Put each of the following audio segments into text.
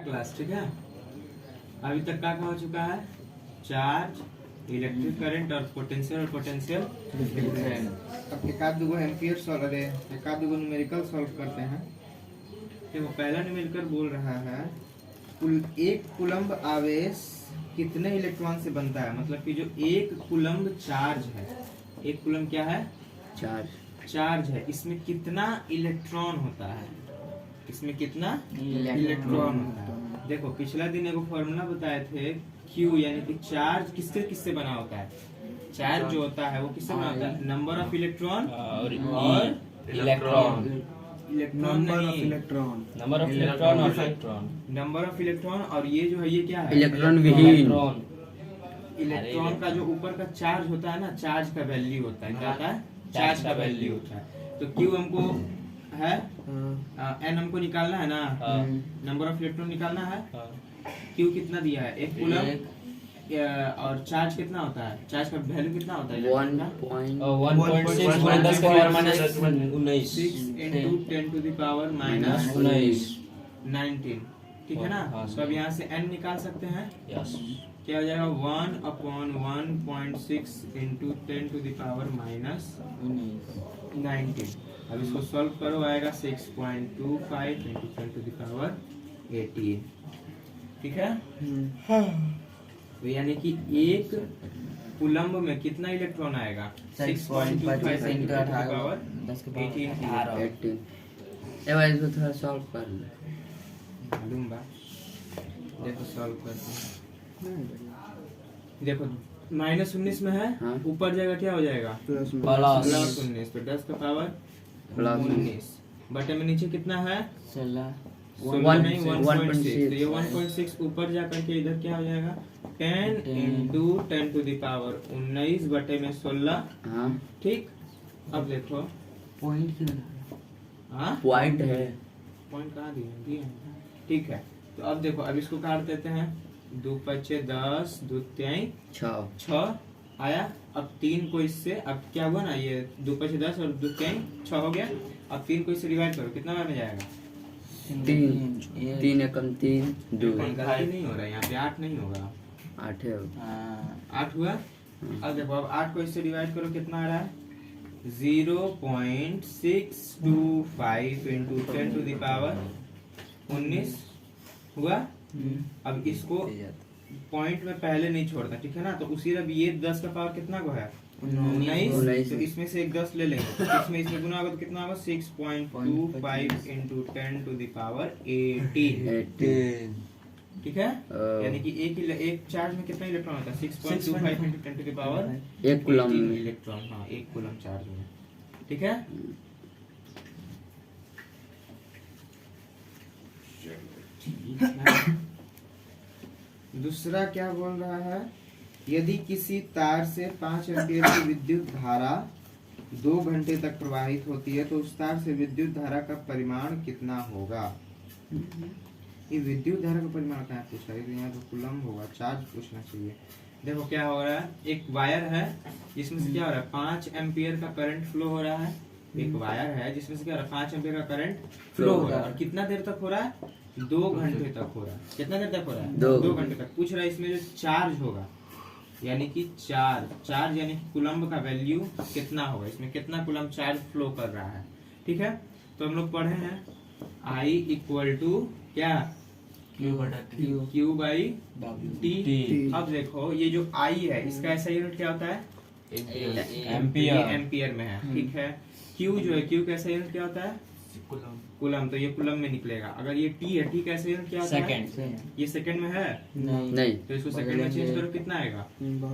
Class, ठीक है। अभी तक क्या हो चुका है? चार्ज, इलेक्ट्रिक करंट और पोटेंशियल डिफरेंस। अब एक आध दो एम्पियर सॉल्व करे, एक आध दो न्यूमेरिकल सॉल्व करते हैं। देखो पहला न्यूमेरिकल बोल रहा है एक कूलम्ब आवेश कितने इलेक्ट्रॉन से बनता है। मतलब कि जो एक कूलम्ब चार्ज है, एक कूलम्ब क्या है? चार्ज है, इसमें कितना इलेक्ट्रॉन होता है? इसमें कितना इलेक्ट्रॉन होता है? देखो पिछला दिन एगो फॉर्मूला बताए थे, Q यानी कि चार्ज किससे बना होता है? चार्ज जो होता है वो किससे बना होता है? नंबर ऑफ इलेक्ट्रॉन और इलेक्ट्रॉन नंबर ऑफ इलेक्ट्रॉन। और ये जो है ये क्या है? इलेक्ट्रॉन का जो ऊपर का चार्ज होता है ना, चार्ज का वैल्यू होता है। क्या होता है? चार्ज का वैल्यू होता है। तो Q हमको है, N हमको निकालना है ना, नंबर ऑफ इलेक्ट्रॉन निकालना है। Q कितना दिया है? एक कूलम। और चार्ज कितना होता है? चार्ज का वैल्यू कितना होता है? 1.6 19, ठीक है ना। तो अब यहाँ से N निकाल सकते हैं। क्या हो जाएगा? 1/1.6 इंटू 10⁻⁻⁹। अब इसको सॉल्व करो, आएगा 6.25 इंटू 10⁻18, ठीक है। तो यानी कि एक कूलम्ब में कितना इलेक्ट्रॉन आएगा? 6.25 इंटू 10⁻18। इसको थोड़ा सॉल्व कर लो। मालूम बा, देखो सॉल्व करते हैं। देखो -19 में है, ऊपर जाएगा क्या हो जाएगा? +19। तो 10 का पावर +19 बटे में नीचे कितना है? 1.6। तो ये 1.6 ऊपर जाकर के इधर क्या हो जाएगा? 10 इंटू 10⁻19 बटे में 16, ठीक। अब देखो पॉइंट है, पॉइंट कहाँ दिए? ठीक है। तो अब देखो, अब इसको काट देते हैं। 2 × 10, 2 × 6 आया। अब 3 को इससे, अब क्या हुआ ना, ये 2 × 10 और 2 × 6 हो गया। अब 3 को इससे डिवाइड करो, कितना बार में जाएगा? 3 एकम 3 2। गलती नहीं हो रहा है यहाँ पे, 8 नहीं होगा, 8 है। 8 हुआ। अब देखो, अब 8 को इससे डिवाइड करो, कितना आ रहा है? 0.625 इंटू 10⁻19 हुआ। अब इसको पॉइंट में पहले नहीं छोड़ता, ठीक है ना। तो उसी तरह ये 10 का पावर कितना को है? 19। तो इसमें से एक 10 ले लेंगे, तो इसमें गुना होगा तो कितना होगा? 6.25 इंटू 10⁻18, ठीक है। यानी कि एक चार्ज में कितना इलेक्ट्रॉन होता है? 6.25 इंटू 10⁻18 इलेक्ट्रॉन। हाँ, एक कूलम चार्ज में, ठीक है। दूसरा क्या बोल रहा है? यदि किसी तार से 5 एम्पीयर की विद्युत धारा 2 घंटे तक प्रवाहित होती है तो उस तार से विद्युत धारा का परिमाण कितना होगा? ये विद्युत धारा का परिमाण कहाँ पूछा है? यहाँ तो कूलम्ब होगा, चार्ज पूछना चाहिए। देखो क्या हो रहा है, एक वायर है जिसमें से क्या हो रहा है? 5 एम्पीयर का करंट फ्लो हो रहा है। एक वायर है जिसमें से क्या हो रहा है? 5 एम्पीयर का करंट फ्लो हो रहा है। और कितना देर तक हो रहा है? 2 घंटे तक हो रहा है। कितना देर तक हो रहा है? 2 घंटे तक। पूछ रहा है इसमें जो चार्ज होगा, यानी कि चार्ज यानी कि कूलम्ब का वैल्यू कितना होगा, इसमें कितना कूलम्ब चार्ज फ्लो कर रहा है, ठीक है। तो हम लोग पढ़े हैं I इक्वल टू क्या? Q/T। अब देखो ये जो I है, इसका ऐसा यूनिट क्या होता है? एम्पियर में है, ठीक है। Q जो है, Q का ऐसा यूनिट क्या होता है? कूलम। तो ये कूलम में निकलेगा। अगर ये T है, T कैसे यूनिट क्या होता है? ये सेकंड में है नहीं। तो इसको सेकंड में चेंज करो, कितना आएगा?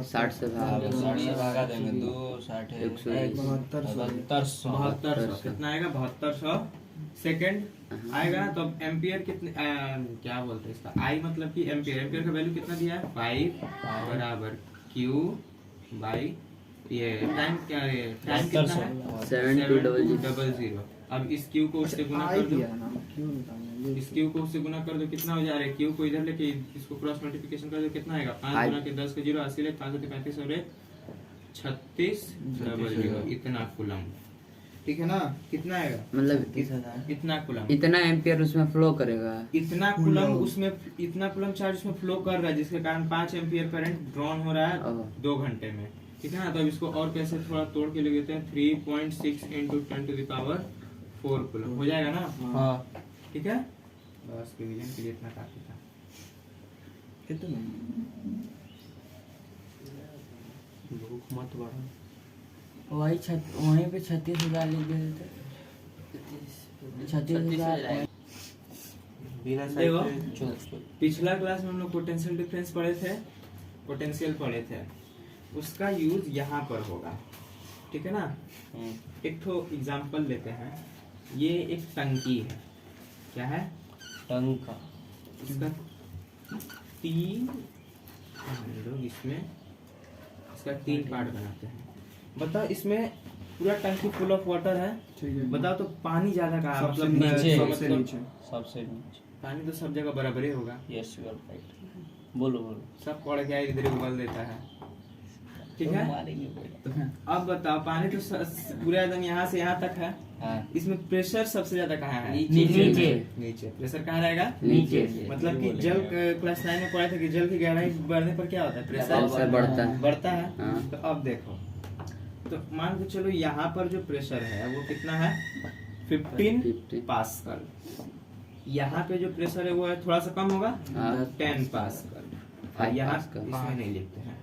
60 से भागा देंगे। 2 60 7200। कितना आएगा? 7200 सेकंड आएगा। तो अब एम्पियर कितने क्या बोलते हैं इसका? I मतलब कि एम्पियर का वैल्यू कितना दिया है? 5 बराबर Q बाई ये टाइम कितना है? 7200। अब इस Q को उससे गुना कर दो, इस Q को उससे गुना कर दो, कितना हो जा रहा है? Q को इधर लेके इसको क्रॉस मल्टीप्लिकेशन कर दो, कितना आएगा? 5 गुना के 10 के 0 80 ले 5 35 और 36 00, इतना कूलम, ठीक है ना, कितना आएगा, मतलब इतना कूलम, इतना एम्पियर उसमें फ्लो करेगा। इतना कूलम उसमें, इतना कूलम चार्ज उसमें फ्लो कर रहा है, जिसके कारण 5 एम्पियर करंट ड्रॉन हो रहा है 2 घंटे में। ठीक है ना, तो अब इसको और कैसे थोड़ा तोड़ के ले लेते हैं, 3.6 इंटू 10⁴ कूलम हो जाएगा ना। हाँ ठीक है, बस रिवीजन के लिए इतना काफी था। कितना भूख मत बढ़ा। वहीं पे 36,000 लिख देते। 36,000 बिना देखो, साइड पिछला क्लास में हम लोग पोटेंशियल डिफरेंस पढ़े थे, पोटेंशियल पढ़े थे, उसका यूज यहाँ पर होगा। ठीक है ना, एक तो एग्जांपल लेते हैं, ये एक टंकी है, क्या है, टंका। इसका 3 हम लोग इसमें इसका 3 पार्ट बनाते हैं। बताओ इसमें पूरा टंकी फुल ऑफ वाटर है, बताओ तो पानी ज्यादा कहाँ है, मतलब नीचे, सबसे नीचे, सबसे नीचे। पानी तो सब जगह बराबर ही होगा। Yes you are right. बोलो बोलो। सब पढ़ के इधर ही उबल देता है। ठीक है, मारेंगे तो अब बताओ, पानी तो पूरा एकदम यहाँ से यहाँ तक है, हाँ इसमें प्रेशर सबसे ज्यादा कहाँ है, नीचे। नीचे प्रेशर कहाँ रहेगा, नीचे। मतलब कि जल क्लास 9 में पढ़ा था कि जल की गहराई बढ़ने पर क्या होता है, प्रेशर बढ़ता है। बढ़ता है। हाँ। तो अब देखो, तो मान के चलो यहाँ पर जो प्रेशर है वो कितना है, 15 पास्कल। यहाँ पे जो प्रेशर है वो है थोड़ा सा कम होगा, हाँ। 10 पास्कल। 5 यहाँ पास्कल। इसमें नहीं लिखते हैं,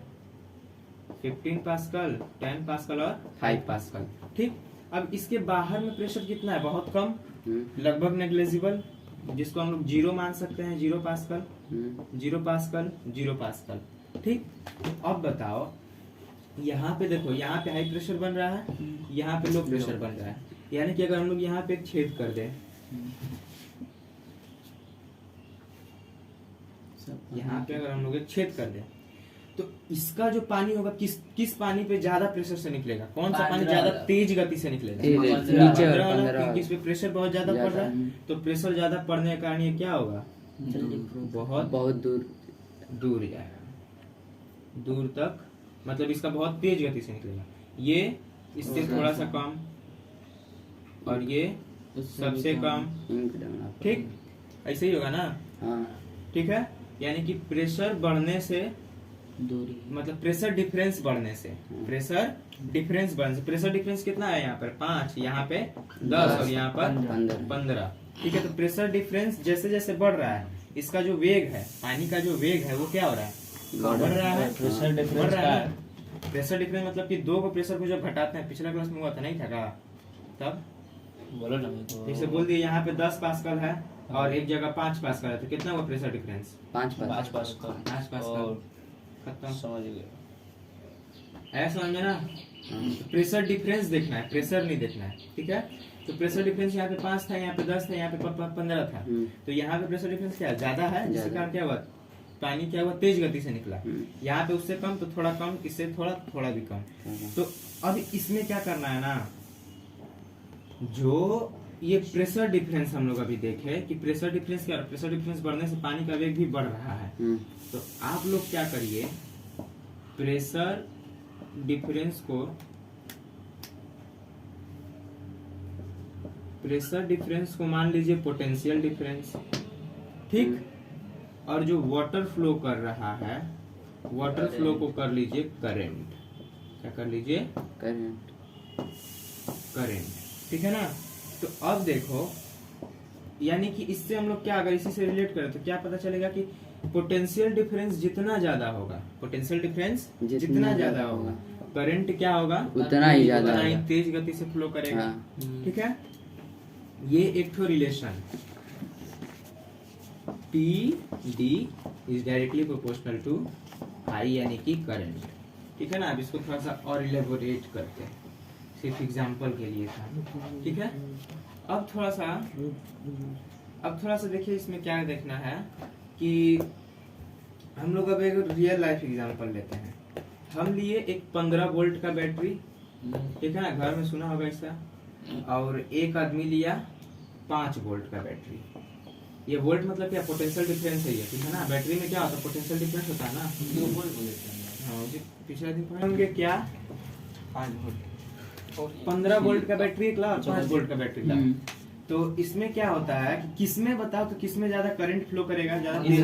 15 पास्कल, 10 पास्कल और 5 पास्कल। ठीक, अब इसके बाहर में प्रेशर कितना है, बहुत कम, लगभग नेग्लेजिबल, जिसको हम लोग 0 मान सकते हैं, 0 पास्कल, 0 पास्कल, 0 पास्कल। ठीक, अब बताओ, यहाँ पे देखो, यहाँ पे हाई प्रेशर बन रहा है, यहाँ पे लो प्रेशर बन रहा है, यानी कि अगर हम लोग यहाँ पे एक छेद कर दें, यहाँ पे अगर हम लोग एक छेद कर दें, तो इसका जो पानी होगा, किस पानी पे ज्यादा प्रेशर से निकलेगा, कौन सा पानी ज्यादा तेज गति से निकलेगा, नीचे 15 वाला, 15 क्योंकि इस पे प्रेशर बहुत ज्यादा पड़ रहा है, तो प्रेशर ज्यादा पड़ने के कारण ये क्या होगा, बहुत दूर दूर जाएगा, दूर तक, मतलब इसका बहुत तेज गति से निकलेगा। ये इससे थोड़ा सा कम, और ये सबसे कम। ठीक, ऐसे ही होगा ना। हाँ। ठीक है, यानी कि प्रेशर बढ़ने से, दूरी, मतलब प्रेशर डिफरेंस बढ़ने से, प्रेशर डिफरेंस बढ़ने से, प्रेशर डिफरेंस कितना है, यहाँ पर 5, यहाँ पे 10 और यहाँ पर 15। ठीक है, तो प्रेशर डिफरेंस जैसे जैसे बढ़ रहा है, इसका जो वेग है, पानी का जो वेग है वो क्या हो रहा है, बढ़ रहा है। प्रेशर डिफरेंस बढ़ रहा का है। प्रेशर डिफरेंस मतलब कि दो को प्रेशर को जब घटाते हैं, पिछला क्लास में हुआ था, नहीं था का, तब बोलो ना मेरे को। जैसे बोल दिए यहाँ पे 10 पास्कल है और एक जगह 5 पास्कल है, तो कितना हुआ प्रेशर डिफरेंस, 5 पाँच पास्कल। 5 पास्कल। और खत्म, समझ गया। है समझ में ना। तो प्रेशर डिफरेंस देखना है, प्रेशर नहीं देखना है। ठीक है, तो प्रेशर डिफरेंस यहाँ पे 5 था, यहाँ पे 10 था, यहाँ पे 15 था, तो यहाँ पे प्रेशर डिफरेंस क्या है, ज्यादा है, जिसके कारण क्या हुआ, पानी क्या हुआ, तेज गति से निकला। यहाँ पे उससे कम, तो थोड़ा कम, इससे थोड़ा भी कम। तो अब इसमें क्या करना है ना, जो ये प्रेशर डिफरेंस हम लोग अभी देखे कि प्रेशर डिफरेंस क्या, प्रेशर डिफरेंस बढ़ने से पानी का वेग भी बढ़ रहा है। तो आप लोग क्या करिए, प्रेशर डिफरेंस को, प्रेशर डिफरेंस को मान लीजिए पोटेंशियल डिफरेंस। ठीक, और जो वाटर फ्लो कर रहा है, वाटर फ्लो को कर लीजिए करंट। क्या कर लीजिए, करंट। ठीक है ना, तो अब देखो, यानी कि इससे हम लोग क्या, अगर इसी से रिलेट करें तो क्या पता चलेगा कि पोटेंशियल डिफरेंस जितना ज्यादा होगा, पोटेंशियल डिफरेंस जितना ज्यादा होगा, करंट क्या होगा, उतना ही ज्यादा उतना ही होगा। तेज गति से फ्लो करेगा। हाँ। ठीक है, ये एक तो relation P D is directly proportional to I, यानी कि करंट। ठीक है ना, अब इसको थोड़ा सा और इलेबोरेट करते हैं, सिर्फ एग्जांपल के लिए था। ठीक है, अब थोड़ा सा देखिए, इसमें क्या देखना है कि हम लोग अब एक रियल लाइफ एग्जांपल लेते हैं। हम लिए एक 15 वोल्ट का बैटरी, ठीक है ना, घर में सुना होगा इसका, और एक आदमी लिया 5 वोल्ट का बैटरी। ये वोल्ट मतलब क्या, पोटेंशियल डिफरेंस है ये। ठीक है ना, बैटरी में क्या होता है, पोटेंशियल डिफरेंस होता है ना। हाँ, पिछले दिन पढ़े होंगे क्या, 5 वोल्ट। 15 वोल्ट का बैटरी निकला और 5 वोल्ट का बैटरी निकला। तो इसमें क्या होता है कि किसमें बताओ तो किसमें ज्यादा करंट फ्लो करेगा, ज्यादा तेज?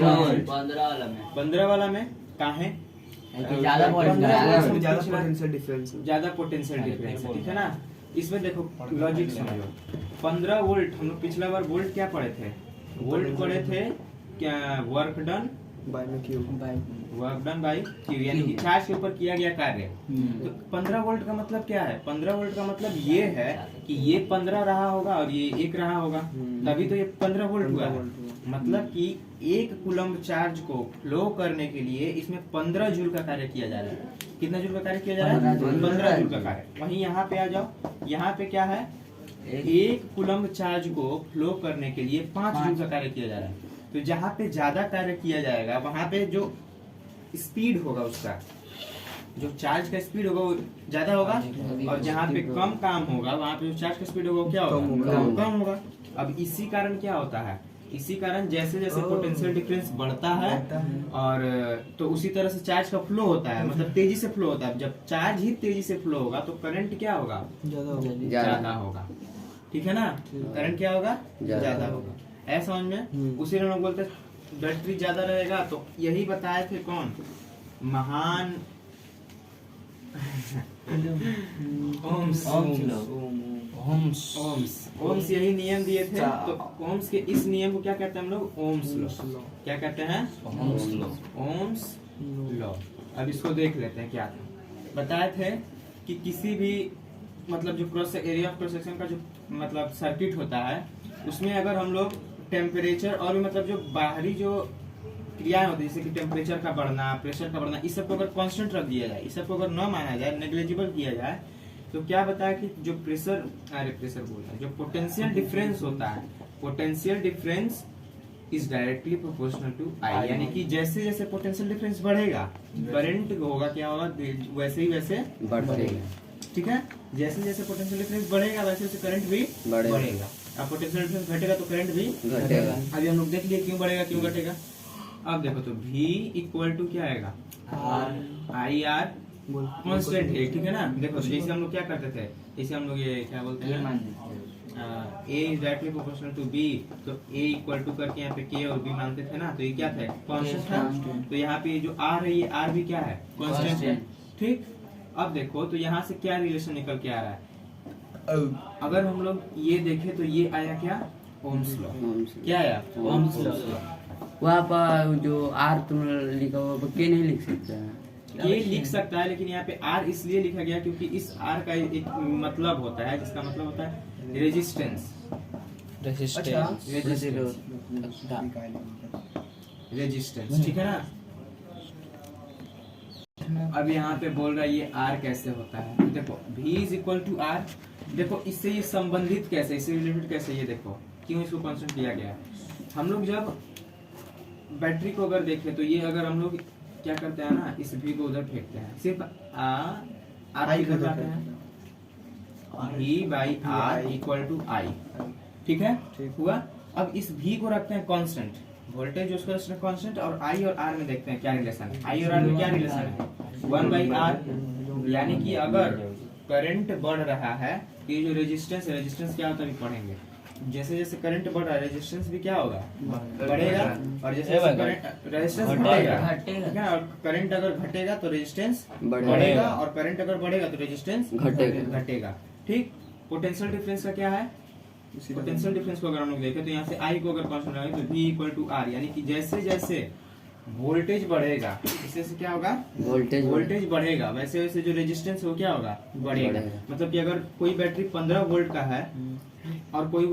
15 वाला में 15 वाला में काहे? ज्यादा वोल्ट ज्यादा पोटेंशियल डिफरेंस है, ठीक है ना। इसमें देखो लॉजिक समझो, 15 वोल्ट हम लोग पिछला बार वोल्ट क्या पढ़े थे? वोल्ट पढ़े थे क्या? वर्क डन बाय क्यू, यानी कि चार्ज के ऊपर किया गया कार्य। तो 15 वोल्ट का मतलब क्या है? 15 वोल्ट का मतलब ये है कि ये 15 रहा होगा और ये 1 रहा होगा, तभी तो ये 15 वोल्ट हुआ है। मतलब कि 1 कूलम्ब चार्ज को फ्लो करने के लिए इसमें 15 जूल का कार्य किया जा रहा है। कितना जूल का कार्य किया जा रहा है? 15 जूल का कार्य। वहीं यहाँ पे आ जाओ, यहाँ पे क्या है? 1 कूलम्ब चार्ज को फ्लो करने के लिए 5 जूल का कार्य किया जा रहा है। तो जहाँ पे ज्यादा कार्य किया जाएगा वहां पे जो स्पीड होगा, उसका जो चार्ज का स्पीड होगा वो ज्यादा होगा, और जहाँ पे कम काम होगा वहां पे जो चार्ज का स्पीड होगा वो क्या होगा? कम होगा। अब इसी कारण क्या होता है? इसी कारण जैसे जैसे पोटेंशियल डिफरेंस बढ़ता है और तो उसी तरह से चार्ज का फ्लो होता है, मतलब तेजी से फ्लो होता है। जब चार्ज ही तेजी से फ्लो होगा तो करंट क्या होगा? ज्यादा होगा, ठीक है ना। करंट क्या होगा? ज्यादा होगा। ऐसा समझ में? उसी में लोग बोलते हैं बैटरी ज्यादा रहेगा, तो यही बताए थे कौन? महान ओम्स यही नियम दिए थे। तो ओम्स के इस नियम को क्या कहते हैं हम लोग? Ohm's law. क्या कहते हैं? Ohm's law. अब इसको देख लेते हैं क्या था। बताए थे कि किसी भी मतलब जो cross area of cross section का जो मतलब सर्किट होता है, उसमें अगर हम लोग टेम्परेचर और भी मतलब जो बाहरी जो क्रियाएं होती है, जैसे कि टेम्परेचर का बढ़ना, प्रेशर का बढ़ना, इस सब को अगर कांस्टेंट रख दिया जाए, इस सब को अगर न माना जाए, नेग्लिजिबल किया जाए, तो क्या बताया कि जो प्रेशर बोल रहा है, जो पोटेंशियल डिफरेंस होता है, potential difference is directly proportional to I. यानी कि जैसे जैसे पोटेंशियल डिफरेंस बढ़ेगा, करंट होगा क्या होगा? वैसे ही वैसे बढ़ेगा, ठीक है। जैसे जैसे पोटेंशियल डिफरेंस बढ़ेगा वैसे वैसे करंट भी बढ़ेगा। अब पोटेंशियल डिफरेंस घटेगा तो करंट भी घटेगा। अभी हम लोग देख लिए क्यों बढ़ेगा क्यों घटेगा। अब देखो तो V इक्वल टू क्या आएगा? आई आर कॉन्स्टेंट है, ठीक है ना। देखो तो जैसे हम लोग क्या करते थे, जैसे हम लोग ये क्या बोलते हैं, A is directly proportional to B, तो A इक्वल टू करके यहाँ पे K और B मानते थे ना, तो ये क्या था? कांस्टेंट था। तो यहाँ पे जो R है, ये R भी क्या है? कांस्टेंट है, ठीक। अब देखो तो यहाँ से क्या रिलेशन निकल के आ रहा है? अगर हम लोग ये देखें तो ये आया क्या? Ohm's law. क्या आया? Ohm's law. वहाँ पर जो आर तुम लिखा हुआ के नहीं लिख सकते? ये लिख सकता है, लेकिन यहाँ पे आर इसलिए लिखा गया क्योंकि इस आर का एक मतलब होता है, जिसका मतलब होता है रेजिस्टेंस। रेजिस्टेंस, ठीक है ना। अब यहाँ पे बोल रहा है ये R कैसे होता है। देखो V is equal to R। देखो इससे ये संबंधित कैसे, इससे रिलेटेड कैसे, ये देखो क्यों इसको कांस्टेंट किया गया है। हम लोग जब बैटरी को अगर देखें तो ये अगर हम लोग क्या करते हैं ना, इस V को उधर फेंकते हैं, सिर्फ R इधर लाते हैं, V by R equal to I, ठीक है, हुआ। अब इस V को रखते हैं कांस्टेंट, वोल्टेज उसका कांस्टेंट, और I और R में देखते हैं क्या रिलेशन है। I और R में क्या रिलेशन है? 1/R। यानी कि अगर करंट बढ़ रहा है तो ये जो रेजिस्टेंस है, रेजिस्टेंस क्या होता है पढ़ेंगे। जैसे जैसे करंट बढ़ रहा है रेजिस्टेंस भी क्या होगा? बढ़ेगा। और जैसे रेजिस्टेंस घटेगा, ठीक है। और करंट अगर घटेगा तो रेजिस्टेंस बढ़ेगा, और करंट अगर बढ़ेगा तो रेजिस्टेंस घटेगा, ठीक। पोटेंशियल डिफरेंस का क्या है? पोटेंशियल डिफरेंस को अगर हम लोग देखें तो यहाँ से I को अगर कांस्टेंट लगाएं तो V इक्वल टू R, यानी कि जैसे जैसे वोल्टेज बढ़ेगा, इससे से क्या होगा? वोल्टेज बढ़ेगा, वैसे वैसे जो रेजिस्टेंस वो क्या होगा? बढ़ेगा। मतलब कि अगर कोई बैटरी 15 वोल्ट का है और कोई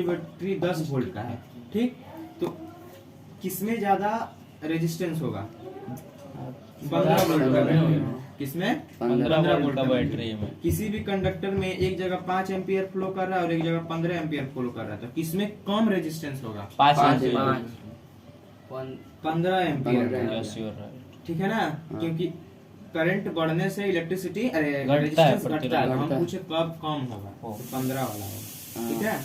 बैटरी 10 वोल्ट का है, ठीक, तो किसमें ज्यादा रेजिस्टेंस होगा? 15 वोल्ट का। किसमें? 15 वोल्ट का बैटरी में। किसी भी कंडक्टर में एक जगह 5 एम्पियर फ्लो कर रहा है और एक जगह 15 एम्पियर फ्लो कर रहा है, तो किसमें कम रेजिस्टेंस होगा? 15 एम्पियर, ठीक है ना। क्योंकि करंट बढ़ने से इलेक्ट्रिसिटी रेजिस्टेंस घटता है, हम पूछे कब कम होगा, तो 15 वाला होगा, ठीक है।